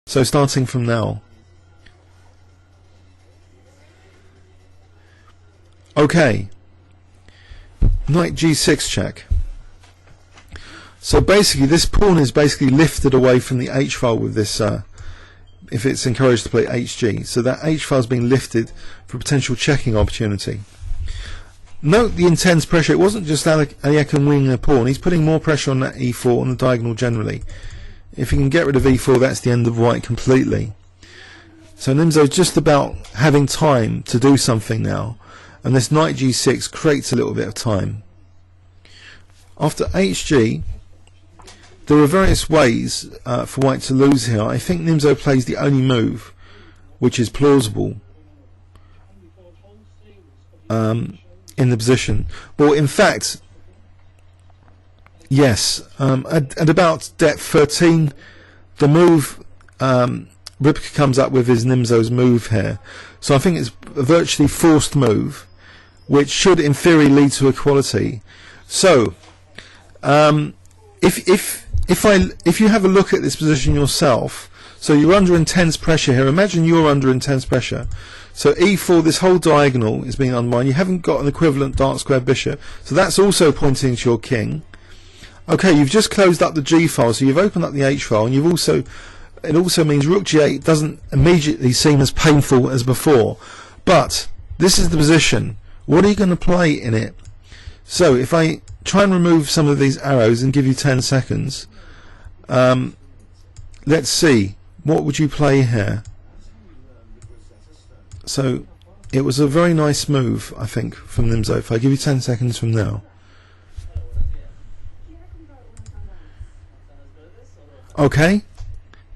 So starting from now. Okay. Knight g6 check. So basically this pawn is basically lifted away from the h file with this, if it's encouraged to play hg. So that h file is being lifted for a potential checking opportunity. Note the intense pressure. It wasn't just Alekhine winning a pawn. He's putting more pressure on that e4 on the diagonal generally. If he can get rid of e4, that's the end of white completely. So Nimzo is just about having time to do something now, and this knight g6 creates a little bit of time. After hg, there are various ways for white to lose here. I think Nimzo plays the only move which is plausible in the position. Well, in fact, yes, at about depth 13, the move Ripka comes up with is Nimzo's move here. So I think it's a virtually forced move, which should in theory lead to equality. So if you have a look at this position yourself, so you're under intense pressure here. Imagine you're under intense pressure. So e4, this whole diagonal is being undermined. You haven't got an equivalent dark square bishop, so that's also pointing to your king. Okay, you've just closed up the g file, so you've opened up the h file, and it also means rook g8 doesn't immediately seem as painful as before. But this is the position. What are you going to play in it? So if I try and remove some of these arrows and give you 10 seconds, let's see, what would you play here? So it was a very nice move, I think, from Nimzo. If I give you 10 seconds from now. Okay,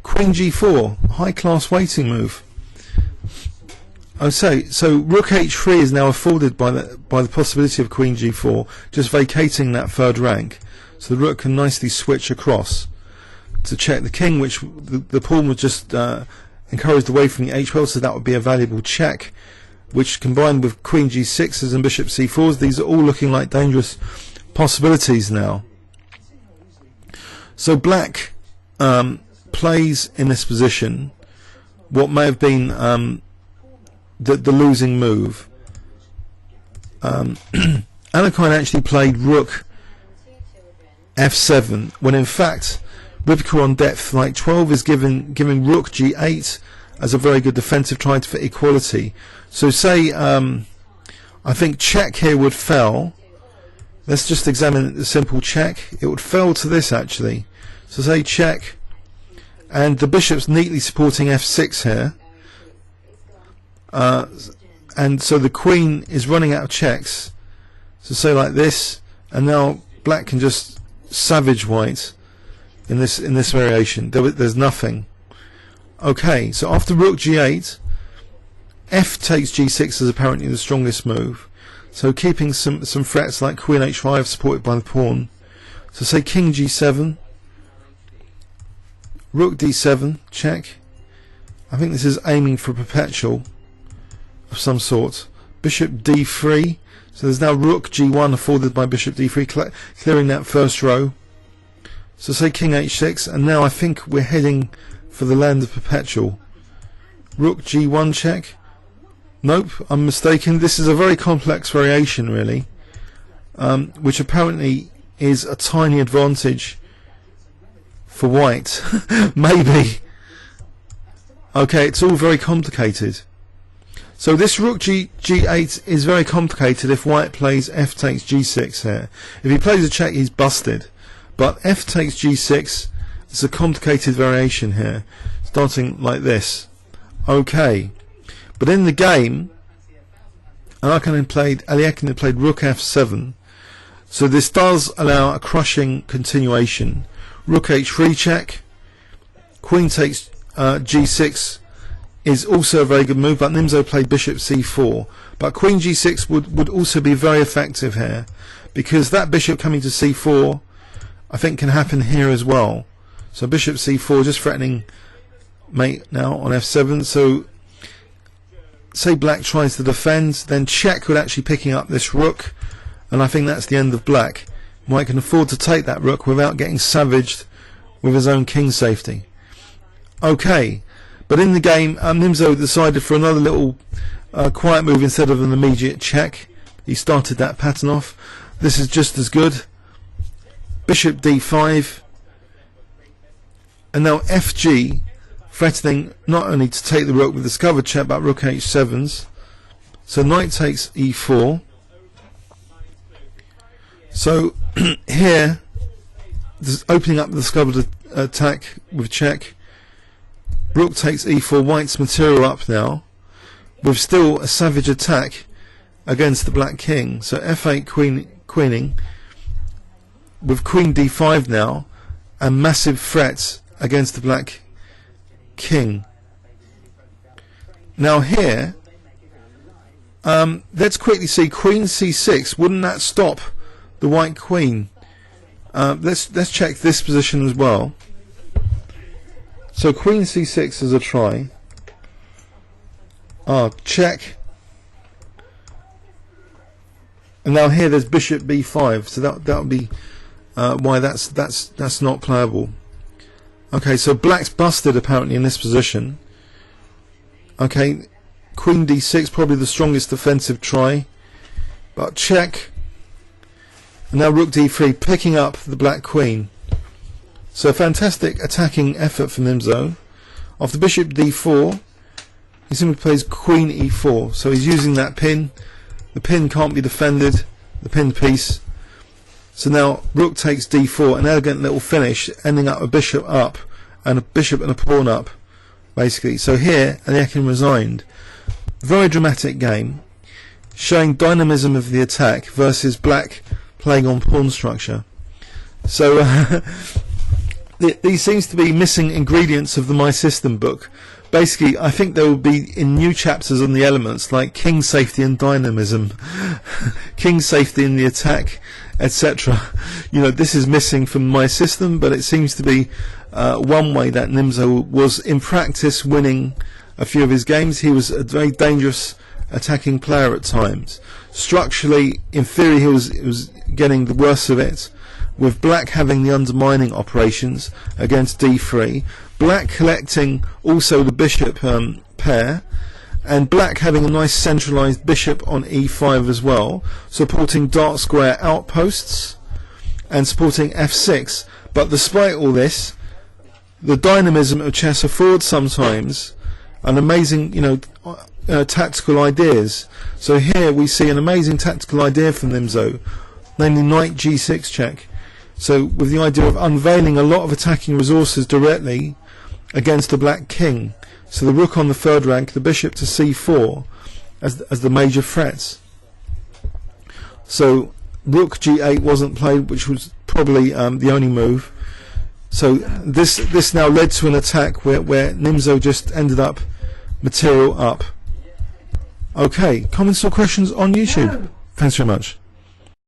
Queen g4, high class waiting move. Oh, so Rook h3 is now afforded by the possibility of Queen g4, just vacating that third rank, so the Rook can nicely switch across to check the King, which the pawn was just encouraged away from the h file, so that would be a valuable check, which combined with Queen g6s and Bishop c4s, these are all looking like dangerous possibilities now. So Black plays in this position what may have been the losing move. Alekhine actually played Rook f7 when in fact Ripka on depth like 12 is giving Rook g8 as a very good defensive, trying to fit equality. So say I think check here would fail. Let's just examine the simple check. It would fail to this actually. So say check, and the bishop's neatly supporting f6 here, and so the queen is running out of checks. So say like this, and now Black can just savage white in this variation. There's nothing. Okay, so after Rook g8, f takes g6 is apparently the strongest move. So keeping some threats like Queen h5 supported by the pawn. So say King g7. Rook d7, check. I think this is aiming for a perpetual of some sort. Bishop d3. So there's now Rook g1 afforded by Bishop d3, clearing that first row. So say King h6, and now I think we're heading for the land of perpetual. Rook g1 check. Nope, I'm mistaken. This is a very complex variation really, which apparently is a tiny advantage for white. Maybe. Okay, it's all very complicated. So this Rook g8 is very complicated if white plays f takes g6 here. If he plays a check, he's busted. But f takes g6 is a complicated variation here, starting like this. Okay, but in the game, Alekhine played Rook f7. So this does allow a crushing continuation. Rook h3 check. Queen takes g6 is also a very good move, but Nimzo played Bishop c4. But Queen g6 would also be very effective here, because that bishop coming to c4 I think can happen here as well. So Bishop c4 just threatening mate now on f7. So say Black tries to defend, then check with actually picking up this Rook, and I think that's the end of Black. White can afford to take that Rook without getting savaged with his own king safety. Okay, but in the game, Nimzo decided for another little quiet move instead of an immediate check. He started that pattern off. This is just as good. Bishop d5, and now fg, threatening not only to take the rook with discovered check, but rook h7s. So knight takes e4. So here, this opening up the discovered attack with check. Rook takes e4. White's material up now, with still a savage attack against the black king. So f8 queening, with queen d5 now, and massive threats against the black king. Now here, let's quickly see queen c6. Wouldn't that stop the white queen? Let's check this position as well. So queen c6 is a try. Check. And now here there's bishop b5. So that would be why that's not playable. Okay, so black's busted apparently in this position. Okay, queen d6, probably the strongest defensive try, but check. And now rook d3, picking up the black queen. So a fantastic attacking effort from Nimzo. After bishop d4, he simply plays queen e4. So he's using that pin. The pin can't be defended, the pinned piece. So now rook takes d4, an elegant little finish, ending up a bishop up and a bishop and a pawn up, basically. So here Alekhine resigned. Very dramatic game, showing dynamism of the attack versus black playing on pawn structure. So these seems to be missing ingredients of the My System book. Basically, I think there will be in new chapters on the elements like king safety and dynamism, king safety in the attack, etc. You know, this is missing from My System, but it seems to be one way that Nimzo was in practice winning a few of his games. He was a very dangerous attacking player at times. Structurally, in theory, he was getting the worst of it, with black having the undermining operations against d3, black collecting also the bishop pair, and black having a nice centralized bishop on e5 as well, supporting dark square outposts and supporting f6. But despite all this, the dynamism of chess affords sometimes an amazing, tactical ideas. So here we see an amazing tactical idea from Nimzo, namely knight g6 check. So with the idea of unveiling a lot of attacking resources directly against the black king. So the rook on the third rank, the bishop to c4 as the major threats. So rook g8 wasn't played, which was probably the only move. So this now led to an attack where Nimzo just ended up material up. Okay, comments or questions on YouTube? Thanks very much.